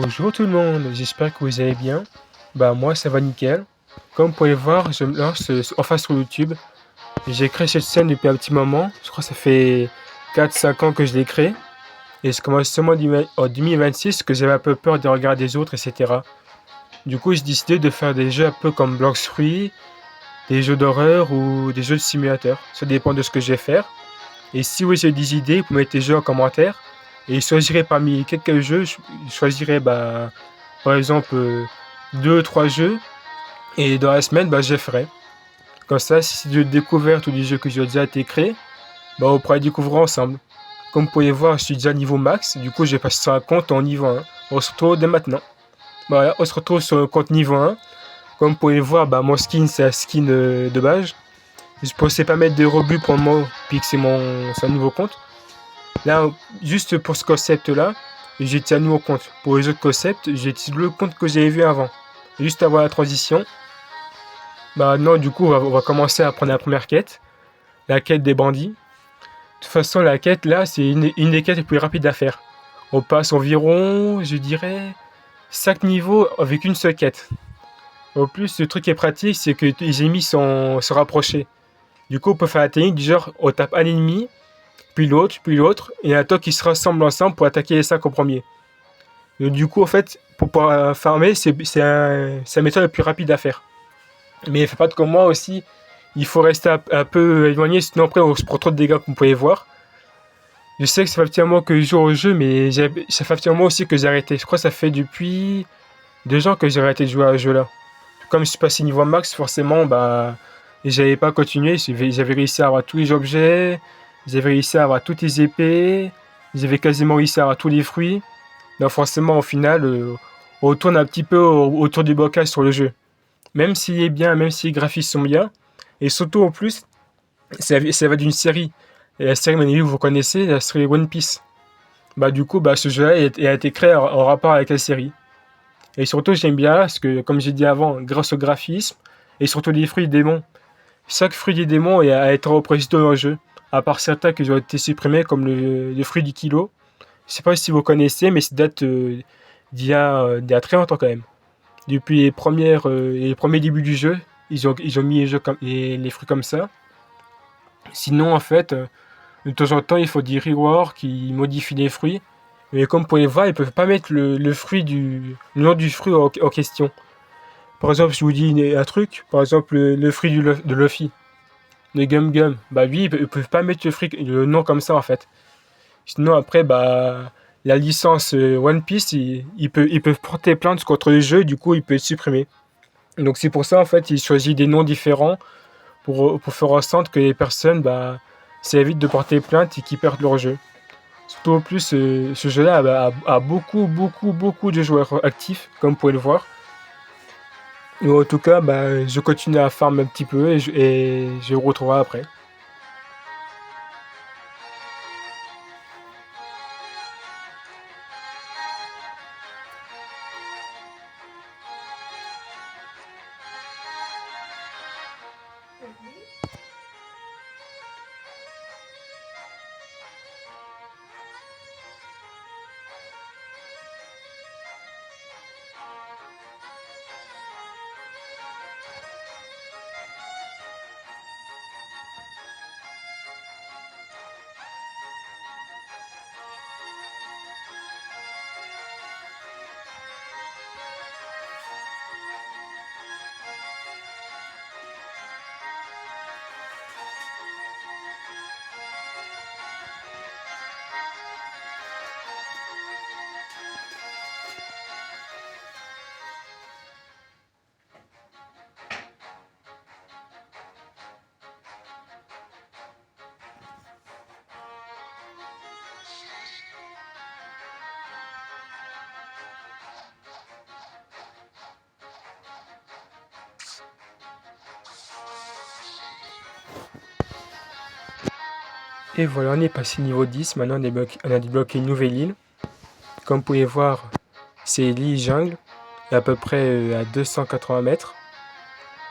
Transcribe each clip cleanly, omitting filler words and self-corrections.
Bonjour tout le monde, j'espère que vous allez bien. Bah moi ça va nickel. Comme vous pouvez le voir, je me lance enfin sur YouTube. J'ai créé cette chaîne depuis un petit moment. Je crois que ça fait 4-5 ans que je l'ai créé. Et c'est commencé seulement en 2026 que j'avais un peu peur des regards des autres, etc. Du coup j'ai décidé de faire des jeux un peu comme Blox Fruit, des jeux d'horreur ou des jeux de simulateur. Ça dépend de ce que je vais faire. Et si vous avez des idées, vous mettez des jeux en commentaire. Et je choisirai parmi quelques jeux, je choisirai bah, par exemple 2 3 jeux. Et dans la semaine, bah, je les ferai. Comme ça, si c'est des jeux de découverte ou des jeux que j'ai déjà été créés, bah, on pourra les découvrir ensemble. Comme vous pouvez voir, je suis déjà niveau max. Du coup, j'ai passé sur un compte en niveau 1. On se retrouve dès maintenant. Voilà, on se retrouve sur le compte niveau 1. Comme vous pouvez le voir, bah, mon skin, c'est un skin de base. Je ne pensais pas mettre de rebuts pour le moment, puis que c'est un nouveau compte. Là, juste pour ce concept-là, j'ai été un nouveau compte. Pour les autres concepts, j'ai utilisé le compte que j'avais vu avant. Juste avant la transition. Bah non, du coup, on va commencer à prendre la première quête. La quête des bandits. De toute façon, la quête, là, c'est une des quêtes les plus rapides à faire. On passe environ, je dirais, 5 niveaux avec une seule quête. En plus, le truc qui est pratique, c'est que les ennemis sont rapprochés. Du coup, on peut faire la technique du genre, on tape un ennemi, puis l'autre, et un temps qui se rassemblent ensemble pour attaquer les 5 au premier. Et du coup, en fait, pour pouvoir farmer, c'est la méthode la plus rapide à faire. Mais faites pas de comme moi aussi, il faut rester un peu éloigné, sinon après on se prend trop de dégâts comme vous pouvez voir. Je sais que ça fait un petit moment que je joue au jeu, mais ça fait un petit moment aussi que j'ai arrêté. Je crois que ça fait depuis 2 ans que j'ai arrêté de jouer à ce jeu-là. Comme je suis passé niveau max, forcément, bah, j'avais pas continué. J'avais réussi à avoir tous les objets, j'avais réussi à avoir toutes les épées, j'avais quasiment réussi à avoir tous les fruits. Donc forcément, au final, on tourne un petit peu autour du blocage sur le jeu. Même s'il est bien, même si les graphismes sont bien, et surtout en plus, ça va d'une série. Et la série, vous connaissez, la série One Piece. Bah du coup, bah, ce jeu-là a été créé en rapport avec la série. Et surtout, j'aime bien parce que, comme j'ai dit avant, grâce au graphisme, et surtout les fruits des démons. Chaque fruit des démons a été représenté dans le jeu, à part certains qui ont été supprimés, comme le fruit du kilo. Je sais pas si vous connaissez, mais ça date d'il y a très longtemps quand même. Depuis les premiers débuts du jeu, ils ont mis les fruits comme ça. Sinon, en fait, de temps en temps, il faut des reworks qui modifient les fruits. Mais comme vous pouvez le voir, ils peuvent pas mettre le nom du fruit en question. Par exemple, si je vous dis un truc, par exemple, le fruit de Luffy, le Gum Gum, bah lui, ils peuvent pas mettre le nom comme ça, en fait. Sinon, après, bah, la licence One Piece, ils peuvent porter plainte contre le jeu, du coup, ils peuvent être supprimés. Donc c'est pour ça, en fait, ils choisissent des noms différents pour faire en sorte que les personnes, bah, ça évite de porter plainte et qu'ils perdent leur jeu. Surtout en plus, ce jeu-là a beaucoup, beaucoup, beaucoup de joueurs actifs, comme vous pouvez le voir. Et en tout cas, bah, je continue à farm un petit peu et je vous retrouverai après. Et voilà, on est passé niveau 10. Maintenant, on a débloqué une nouvelle île. Comme vous pouvez voir, c'est l'île jungle, à peu près à 280 mètres.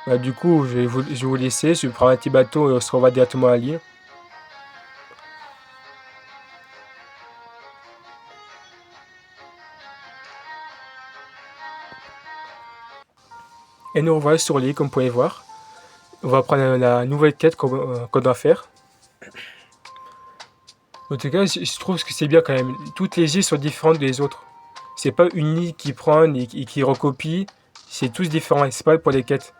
Bah, du coup, je vais vous laisser. Je vais prendre un petit bateau et on se revoit directement à l'île. Et nous revoilà sur l'île, comme vous pouvez voir. On va prendre la nouvelle quête qu'on doit faire. En tout cas, je trouve que c'est bien quand même. Toutes les îles sont différentes des autres. C'est pas une île qui prend et qui recopie. C'est tous différents. Et c'est pas pour les quêtes.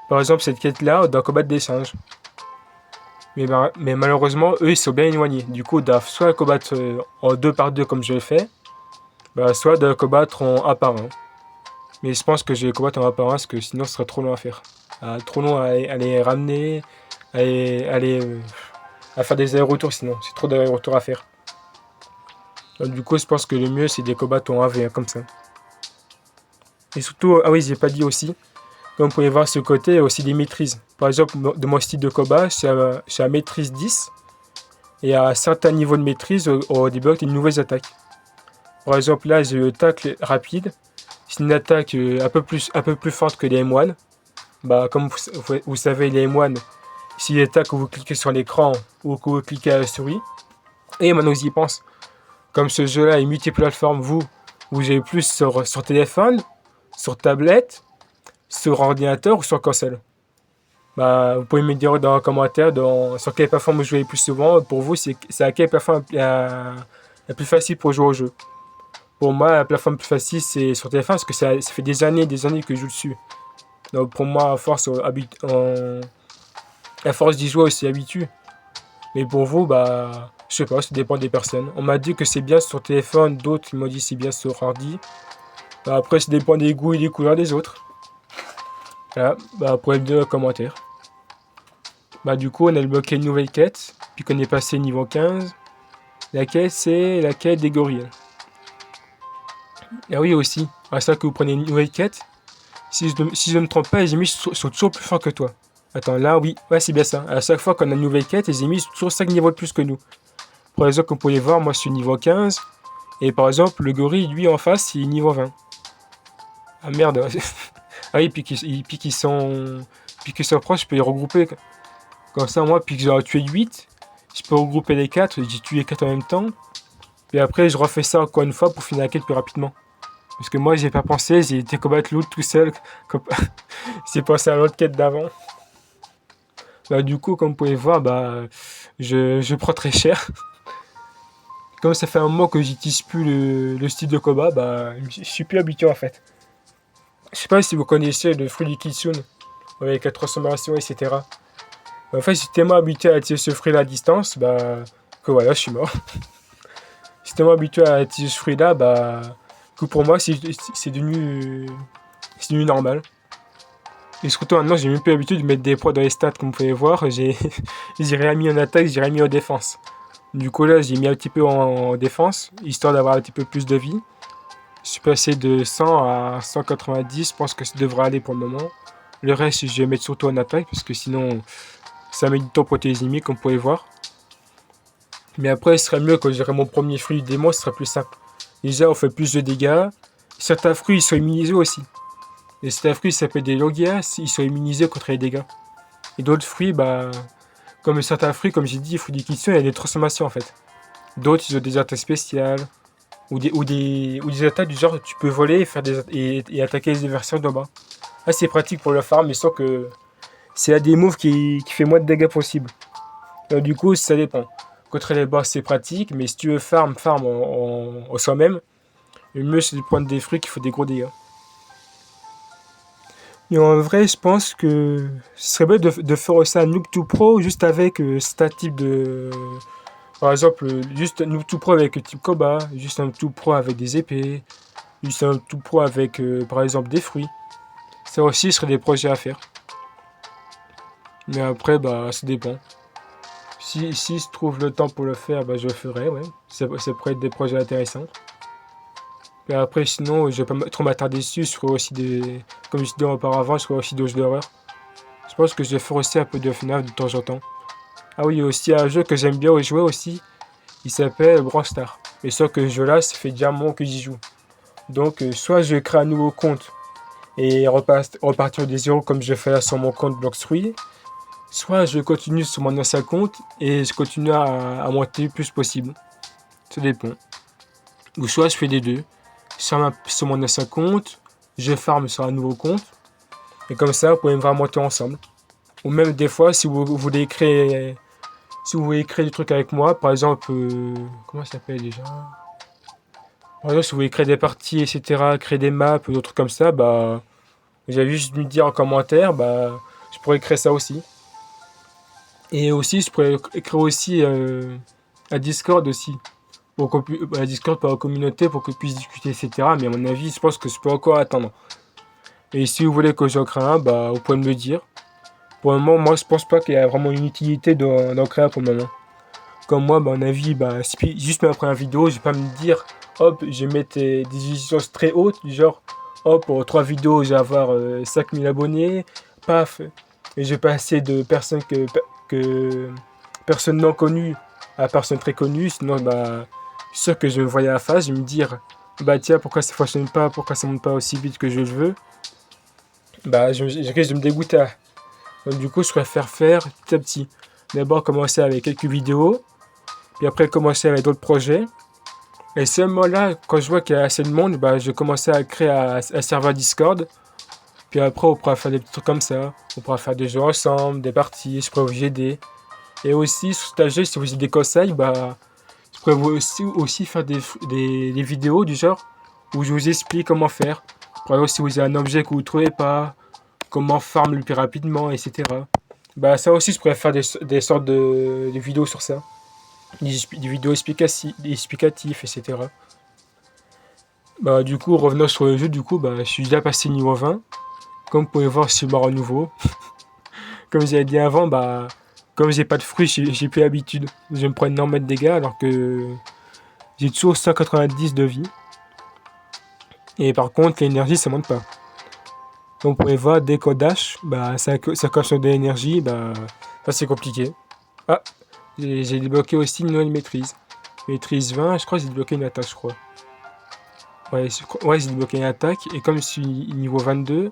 Par exemple, cette quête-là, on doit combattre des singes. Mais malheureusement, eux, ils sont bien éloignés. Du coup, on doit soit combattre en 2 par 2 comme je le fais, soit de combattre en 1 par 1. Mais je pense que je vais combattre en 1 par 1 parce que sinon ce serait trop long à faire. Trop long à les ramener, à faire des allers-retours sinon. C'est trop d'allers-retours à faire. Donc, du coup, je pense que le mieux c'est des combats en 1v1 comme ça. Et surtout, ah oui, j'ai pas dit aussi, comme vous pouvez voir ce côté, il y a aussi des maîtrises. Par exemple, de mon style de combat, je suis à maîtrise 10. Et à certains niveaux de maîtrise, on débloque des nouvelles attaques. Par exemple, là, j'ai le tacle rapide. C'est une attaque un peu plus forte que les M1. Comme vous savez, les M1, si l'attaque que vous cliquez sur l'écran ou que vous cliquez à la souris. Et maintenant, j'y pense. Comme ce jeu-là est multiplateforme, vous jouez plus sur téléphone, sur tablette, sur ordinateur ou sur console. Vous pouvez me dire dans les commentaires sur quelle plateforme vous jouez le plus souvent. Pour vous, c'est à quelle plateforme la plus facile pour jouer au jeu. Pour moi, la plateforme plus facile, c'est sur téléphone parce que ça fait des années et des années que je joue dessus. Donc pour moi, à force d'y jouer, on s'y habitue. Mais pour vous, je sais pas, ça dépend des personnes. On m'a dit que c'est bien sur téléphone, d'autres m'ont dit que c'est bien sur ordi. Après, ça dépend des goûts et des couleurs des autres. Voilà, vous pouvez me dire dans les commentaires. Du coup, on a débloqué une nouvelle quête, puis qu'on est passé niveau 15. La quête, c'est la quête des gorilles. Ah oui, aussi, à ça que vous prenez une nouvelle quête. Si je ne me trompe pas, les ennemis sont toujours plus forts que toi. Attends, là, oui, ouais, c'est bien ça. À chaque fois qu'on a une nouvelle quête, les ennemis sont toujours 5 niveaux de plus que nous. Par exemple, comme vous pouvez voir, moi, je suis niveau 15. Et par exemple, le gorille, lui, en face, il est niveau 20. Ah merde. Ah oui, puis qu'ils sont proches, je peux les regrouper. Comme ça, moi, puis que j'ai tué 8, je peux regrouper les 4, j'ai tué les 4 en même temps. Et après, je refais ça encore une fois pour finir la quête plus rapidement. Parce que moi, j'ai pas pensé, j'ai été combattre l'autre tout seul. J'ai pensé à l'autre quête d'avant. Du coup, comme vous pouvez voir, je prends très cher. Comme ça fait un moment que j'utilise plus le style de combat, je suis plus habitué en fait. Je sais pas si vous connaissez le fruit du Kitsune, avec la transformation, etc. En fait, j'étais tellement habitué à utiliser ce fruit-là à distance, que voilà, je suis mort. J'étais tellement habitué à utiliser ce fruit-là, que pour moi, c'est devenu normal. Et surtout maintenant, j'ai même plus l'habitude de mettre des poids dans les stats, comme vous pouvez voir. J'ai rien mis en attaque, j'ai rien mis en défense. Du coup là, j'ai mis un petit peu en défense, histoire d'avoir un petit peu plus de vie. Je suis passé de 100 à 190, je pense que ça devrait aller pour le moment. Le reste, je vais mettre surtout en attaque, parce que sinon, ça met du temps pour les ennemis, comme vous pouvez voir. Mais après, ce serait mieux quand j'aurai mon premier fruit du démon, ce serait plus simple. Déjà, on fait plus de dégâts. Certains fruits, ils sont immunisés aussi. Et certains fruits, ça s'appelle des logias, ils sont immunisés contre les dégâts. Et d'autres fruits, comme certains fruits, comme j'ai dit, les fruits du Kitsune, il y a des transformations en fait. D'autres, ils ont des attaques spéciales. Ou des attaques du genre, tu peux voler et, et attaquer les adversaires d'en bas. C'est pratique pour le farm, mais sauf que c'est la des moves qui fait moins de dégâts possible. Du coup, ça dépend. Contre les boss, c'est pratique, mais si tu veux farm en soi-même, le mieux c'est de prendre des fruits qui font des gros dégâts. Et en vrai, je pense que ce serait bien de faire ça à Noob 2 Pro juste avec ce type de. Par exemple, juste un Noob 2 Pro avec le type Koba, juste un Noob 2 Pro avec des épées, juste un Noob 2 Pro avec par exemple des fruits. Ça aussi, ce serait des projets à faire. Mais après, ça dépend. Si je trouve le temps pour le faire, je le ferai, ouais. Ça pourrait être des projets intéressants. Mais après, sinon, je vais pas trop m'attarder dessus. Je ferai aussi comme je disais auparavant, je ferai aussi des jeux d'horreur. Je pense que je vais faire aussi un peu de FNAF de temps en temps. Ah oui, il y a aussi un jeu que j'aime bien jouer aussi. Il s'appelle Brawl Stars. Et sauf que ce jeu-là, ça fait déjà un moment que j'y joue. Donc, soit je crée un nouveau compte et repartir des zéros comme je fais là sur mon compte Bloxfruit, soit je continue sur mon ancien compte et je continue à monter le plus possible. Ça dépend. Ou soit je fais des deux. Sur mon ancien compte, je farm sur un nouveau compte. Et comme ça, vous pouvez me voir monter ensemble. Ou même des fois, si vous voulez créer des trucs avec moi, par exemple, comment ça s'appelle déjà? Par exemple, si vous voulez créer des parties, etc., créer des maps, d'autres trucs comme ça, bah, vous avez juste me dire en commentaire, bah, je pourrais créer ça aussi. Et aussi, je pourrais créer aussi un Discord aussi. Un Discord pour la communauté, pour qu'on puisse discuter, etc. Mais à mon avis, je pense que je peux encore attendre. Et si vous voulez que j'en crée un, bah, vous pouvez me le dire. Pour le moment, moi, je pense pas qu'il y a vraiment une utilité d'en créer un pour le moment. Comme moi, bah, à mon avis, bah, juste après une vidéo, je vais pas me dire, hop, je vais mettre des exigences très hautes, du genre, hop, pour 3 vidéos, je vais avoir 5000 abonnés, paf, et je vais passer de que personnes non connues à personnes très connues, sinon, bah, je suis sûr que je me voyais à la face, je vais me dire, bah, tiens, pourquoi ça fonctionne pas, pourquoi ça monte pas aussi vite que je le veux, bah, je risque de me dégoûter. Donc, du coup, je préfère faire petit à petit. D'abord, commencer avec quelques vidéos, puis après, commencer avec d'autres projets. Et seulement là, quand je vois qu'il y a assez de monde, bah, je vais commencer à créer un serveur Discord. Puis après, on pourra faire des petits trucs comme ça. On pourra faire des jeux ensemble, des parties, je pourrais vous aider. Et aussi, sur ce jeu, si vous avez des conseils, bah, je pourrais vous aussi faire des vidéos du genre où je vous explique comment faire. Par exemple, si vous avez un objet que vous ne trouvez pas, comment farm le plus rapidement, etc. Bah, ça aussi, je pourrais faire des sortes de vidéos sur ça. Des vidéos explicatives, etc. Bah, du coup, revenons sur le jeu, du coup, bah, je suis déjà passé niveau 20. Comme vous pouvez voir, je suis mort à nouveau. Comme j'avais dit avant, bah, comme j'ai pas de fruits, j'ai plus l'habitude. Je me prends énormément de dégâts alors que j'ai toujours 190 de vie. Et par contre, l'énergie, ça monte pas. Comme vous pouvez voir, dès qu'on dash, bah, ça consomme de l'énergie, bah, ça c'est compliqué. Ah, j'ai débloqué aussi une nouvelle maîtrise. Maîtrise 20, je crois que j'ai débloqué une attaque, je crois. Ouais, j'ai débloqué une attaque, et comme je suis niveau 22,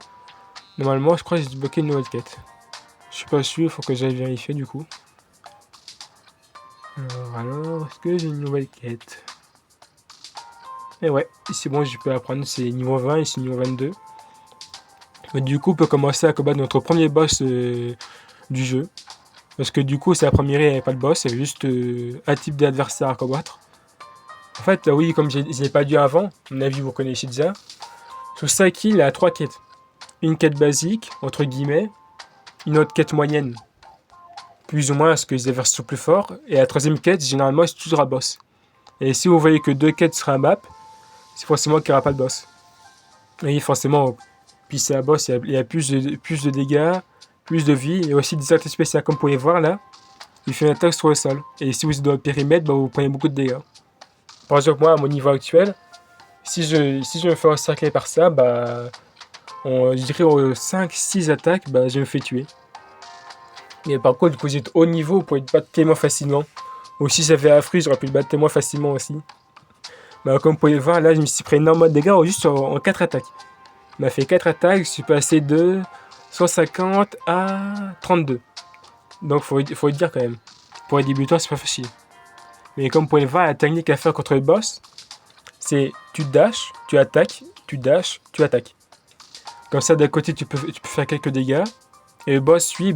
normalement, je crois que j'ai débloqué une nouvelle quête. Je suis pas sûr, il faut que j'aille vérifier du coup. Alors, est-ce que j'ai une nouvelle quête? Et ouais, c'est bon, je peux apprendre, c'est niveau 20 et c'est niveau 22. Mais du coup, on peut commencer à combattre notre premier boss du jeu. Parce que du coup, c'est la première, il n'y avait pas de boss, il y avait juste un type d'adversaire à combattre. En fait, oui, comme je n'ai pas dit avant, à mon avis, vous connaissez déjà. Sur Saki, il a 3 quêtes. Une quête basique, entre guillemets, une autre quête moyenne, plus ou moins parce que les adversaires sont plus forts, et la troisième quête, généralement, c'est toujours un boss. Et si vous voyez que 2 quêtes sur un map, c'est forcément qu'il n'y aura pas de boss. Et forcément, puis c'est un boss, il y a plus de dégâts, plus de vie, et aussi des attaques spéciales, comme vous pouvez voir là, il fait une attaque sur le sol. Et si vous êtes dans le périmètre, bah, vous prenez beaucoup de dégâts. Par exemple, moi, à mon niveau actuel, si je me fais encercler par ça, bah, je dirais aux 5-6 attaques, bah, je me fais tuer. Mais par contre, quand vous êtes haut niveau, vous pouvez te battre tellement facilement. Ou si j'avais un fruit, j'aurais pu le battre tellement facilement aussi. Bah, comme vous pouvez voir, là, je me suis pris énormément de dégâts juste en 4 attaques. Il m'a fait 4 attaques, je suis passé de 150 à 32. Donc, faut le dire quand même. Pour les débutants, c'est pas facile. Mais comme vous pouvez le voir, la technique à faire contre le boss, c'est tu dash, tu attaques, tu dash, tu attaques. Comme ça, d'un côté, tu peux faire quelques dégâts. Et le boss, lui,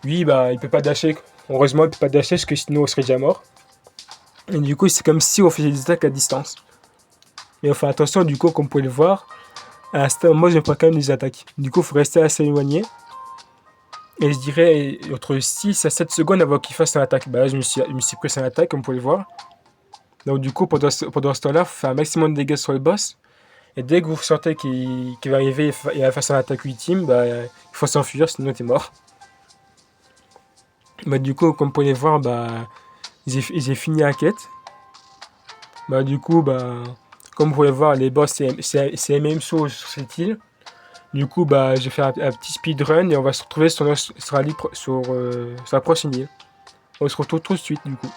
il peut pas dasher. Heureusement, il peut pas dasher parce que sinon, on serait déjà mort. Et du coup, c'est comme si on faisait des attaques à distance. Mais on fait attention, du coup, comme vous pouvez le voir, à l'instant, moi, je prends quand même des attaques. Du coup, il faut rester assez éloigné. Et je dirais entre 6 à 7 secondes avant qu'il fasse son attaque. Bah là, je me suis pris son attaque, comme vous pouvez le voir. Donc, du coup, pendant ce temps-là, il faut faire un maximum de dégâts sur le boss. Et dès que vous sentez qu'il va arriver et va faire son attaque ultime, bah, il faut s'enfuir, sinon t'es mort. Bah, du coup, comme vous pouvez le voir, bah, j'ai fini la quête. Bah, du coup, bah, comme vous pouvez le voir, les boss, c'est la même chose sur cette île. Du coup, bah, je vais faire un petit speedrun et on va se retrouver sur la prochaine île. On se retrouve tout de suite, du coup.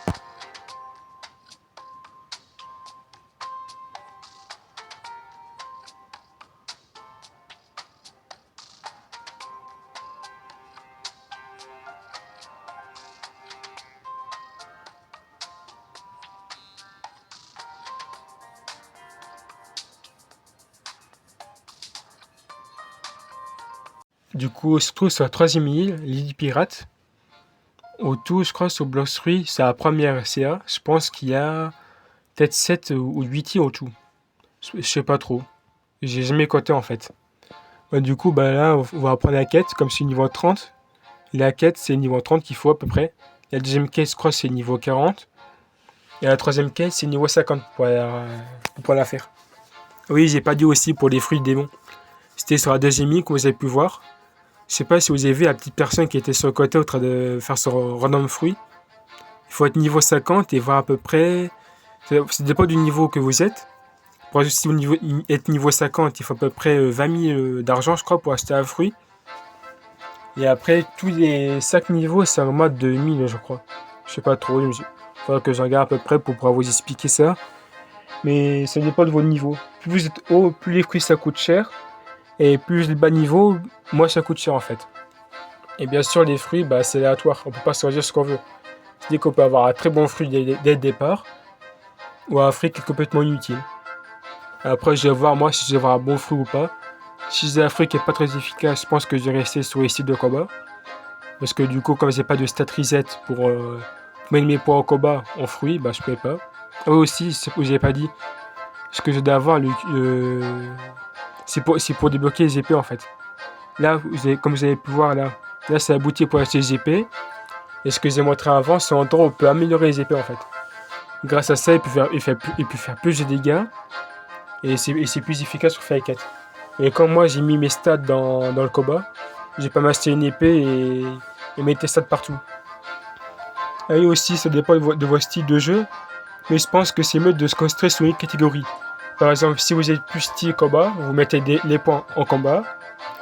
Du coup, on se trouve sur la troisième île, l'île Pirate. Au tout, je crois, sur Blox Fruit, c'est la première CA. Je pense qu'il y a peut-être 7 ou 8 îles au tout. Je sais pas trop. J'ai jamais compté en fait. Du coup, bah là, on va apprendre la quête, comme c'est niveau 30. La quête, c'est niveau 30 qu'il faut à peu près. La deuxième quête, je crois, c'est niveau 40. Et la troisième quête, c'est niveau 50 pour la faire. Oui, j'ai pas dit aussi pour les fruits démons. C'était sur la deuxième île que vous avez pu voir. Je sais pas si vous avez vu la petite personne qui était sur le côté en train de faire son random fruit. Il faut être niveau 50 et voir à peu près. Ça dépend du niveau que vous êtes. Pour exemple, si vous êtes niveau 50, il faut à peu près 20 000 d'argent, je crois, pour acheter un fruit. Et après, tous les 5 niveaux, c'est en mode de 1000, je crois. Je sais pas trop. Il faudra que je regarde à peu près pour pouvoir vous expliquer ça. Mais ça dépend de votre niveau. Plus vous êtes haut, plus les fruits ça coûte cher. Et plus le bas niveau, moins ça coûte cher en fait. Et bien sûr, les fruits, bah, c'est aléatoire. On peut pas choisir ce qu'on veut. C'est-à-dire qu'on peut avoir un très bon fruit dès le départ, ou un fruit qui est complètement inutile. Après, je vais voir moi si je vais avoir un bon fruit ou pas. Si j'ai un fruit qui est pas très efficace, je pense que je vais rester sur les sites de combat. Parce que du coup, comme j'ai pas de stat reset pour mettre mes points au combat en fruits, bah je peux pas. Ah oui, aussi, ce que j'ai pas dit, ce que je dois avoir, c'est pour débloquer les épées en fait. Là, comme vous avez pu voir là c'est la boutique pour acheter les épées. Et ce que j'ai montré avant, c'est un endroit où on peut améliorer les épées en fait. Grâce à ça, il peut faire plus de dégâts. Et c'est plus efficace pour faire les quêtes. Et quand moi j'ai mis mes stats dans le combat, j'ai pas m'acheter une épée et mettre tes stats partout. Et aussi, ça dépend de vos styles de jeu. Mais je pense que c'est mieux de se concentrer sur une catégorie. Par exemple, si vous êtes plus style combat, vous mettez les points en combat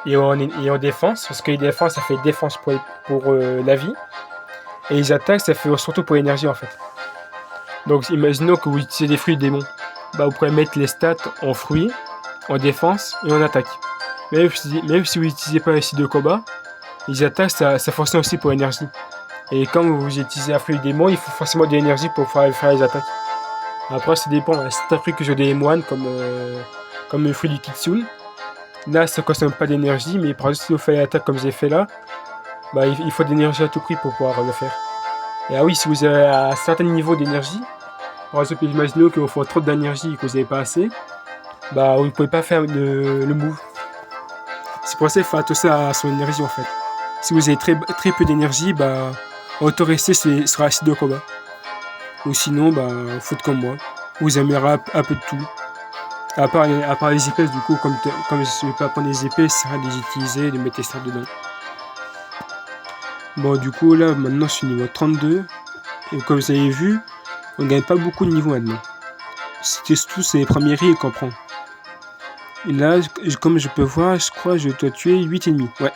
et en défense. Parce que les défenses, ça fait défense pour la vie. Et les attaques, ça fait surtout pour l'énergie en fait. Donc imaginons que vous utilisez des fruits démons. Bah, vous pouvez mettre les stats en fruits, en défense et en attaque. Même si vous n'utilisez pas les styles de combat, les attaques, ça fonctionne aussi pour l'énergie. Et quand vous utilisez un fruit démon, il faut forcément de l'énergie pour faire les attaques. Après, ça dépend. C'est un fruit que j'ai des moines, comme le fruit du Kitsune. Là, ça ne consomme pas d'énergie, mais par exemple, si vous faites l'attaque comme j'ai fait là, bah, il faut de l'énergie à tout prix pour pouvoir le faire. Et ah oui, si vous avez un certain niveau d'énergie, par exemple, imaginez que vous faut trop d'énergie et que vous n'avez pas assez, bah, vous ne pouvez pas faire le move. C'est pour ça qu'il faut attention à son énergie en fait. Si vous avez très peu d'énergie, bah, autant rester sur la site de combat. Ou sinon, bah, faites comme moi. Vous aimeriez un peu de tout. À part les épées, du coup, comme je ne vais pas prendre les épées, ça sert à les utiliser et de mettre ça dedans. Bon, du coup, là, maintenant, je suis niveau 32. Et comme vous avez vu, on gagne pas beaucoup de niveau maintenant. C'était tous les premiers riz qu'on prend. Et là, comme je peux voir, je crois que je dois tuer 8 ennemis. Ouais.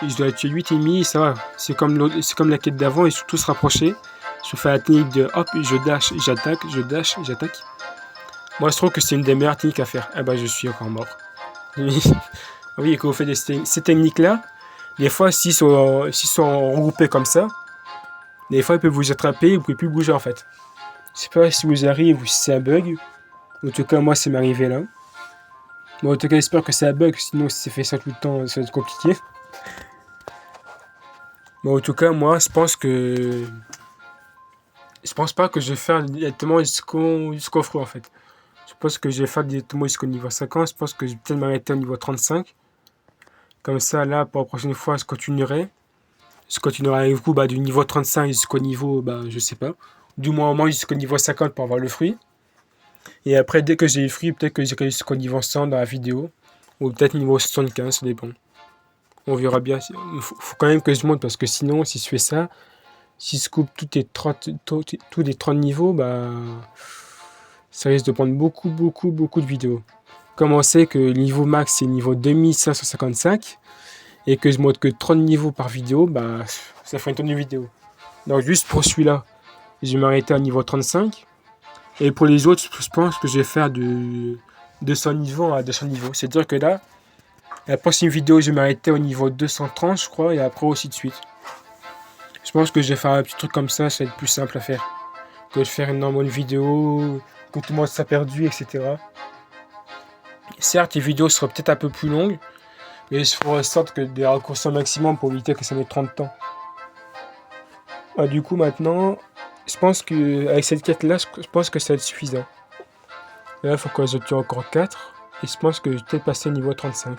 Et je dois tuer 8 ennemis, ça va. C'est comme la quête d'avant, et surtout se rapprocher. Je fais la technique de hop, je dash, j'attaque, je dash, j'attaque. Moi, je trouve que c'est une des meilleures techniques à faire. Ah bah, je suis encore mort. Oui, quand vous faites ces techniques-là, des fois, s'ils sont regroupés comme ça, des fois, ils peuvent vous attraper et vous ne pouvez plus bouger en fait. Je sais pas si vous arrivez ou si c'est un bug. En tout cas, moi, c'est m'arrivé là. Bon, en tout cas, j'espère que c'est un bug, sinon, si c'est fait ça tout le temps, ça va être compliqué. Bon, en tout cas, moi, je pense pas que je vais faire directement jusqu'au fruit en fait. Je pense que je vais faire directement jusqu'au niveau 50. Je pense que je vais peut-être m'arrêter au niveau 35. Comme ça, là, pour la prochaine fois, je continuerai. Je continuerai avec vous du niveau 35 jusqu'au niveau, je sais pas. Du moins au moins jusqu'au niveau 50 pour avoir le fruit. Et après, dès que j'ai le fruit, peut-être que j'irai jusqu'au niveau 100 dans la vidéo. Ou peut-être niveau 75, ça dépend. On verra bien. Il faut quand même que je monte parce que sinon, si je fais ça, si je coupe tous les 30 niveaux, ça risque de prendre beaucoup de vidéos. Comme on sait que le niveau max c'est niveau 2555 et que je monte que 30 niveaux par vidéo, ça fait une tonne de vidéos. Donc juste pour celui-là, je vais m'arrêter à niveau 35. Et pour les autres, je pense que je vais faire de 200 niveaux à 200 niveaux. C'est-à-dire que là, la prochaine vidéo, je vais m'arrêter au niveau 230, je crois, et après aussi de suite. Je pense que je vais faire un petit truc comme ça va être plus simple à faire. Que de faire une normale vidéo, que tout le monde s'est perdu, etc. Certes, les vidéos seront peut-être un peu plus longues, Et je ferai en sorte que des raccourcis au maximum pour éviter que ça mette 30 temps. Du coup, maintenant, je pense que avec cette quête-là, je pense que ça va être suffisant. Là, il faut que je tue encore 4. Et je pense que je vais peut-être passer niveau 35.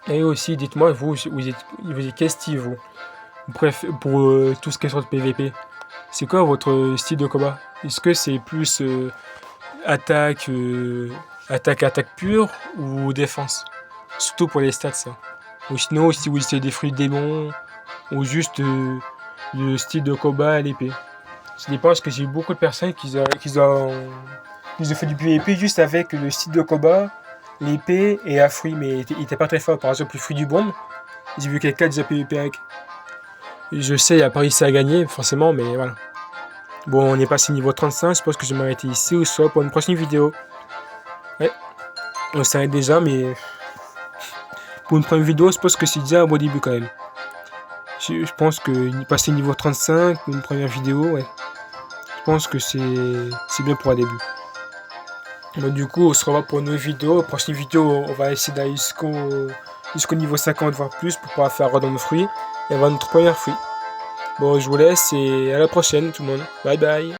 Et aussi, dites-moi, vous êtes quel style, vous? Bref, pour tout ce qui est sur le PVP. C'est quoi votre style de combat? Est-ce que c'est plus attaque, attaque pure ou défense? Surtout pour les stats, ça. Ou sinon, si vous essayez des fruits de démons, ou juste le style de combat à l'épée. Ça dépend parce que j'ai eu beaucoup de personnes qui ont fait du PVP juste avec le style de combat, l'épée et la fruit, mais il était pas très fort. Par exemple, le fruit du bombe, j'ai vu quelqu'un déjà PVP avec. Et je sais, il a pas réussi à gagner, forcément, mais voilà. Bon, on est passé niveau 35, je pense que je vais m'arrêter ici ou soit pour une prochaine vidéo. Ouais, on s'arrête déjà, mais pour une première vidéo, je pense que c'est déjà un bon début quand même. Je pense que passer niveau 35 pour une première vidéo, ouais. Je pense que c'est bien pour un début. Donc, du coup, on se revoit pour une nouvelle vidéo. La prochaine vidéo, on va essayer d'aller jusqu'au niveau 50 voire plus pour pouvoir faire random fruits et avoir notre première fruit. Bon, je vous laisse et à la prochaine tout le monde. Bye bye.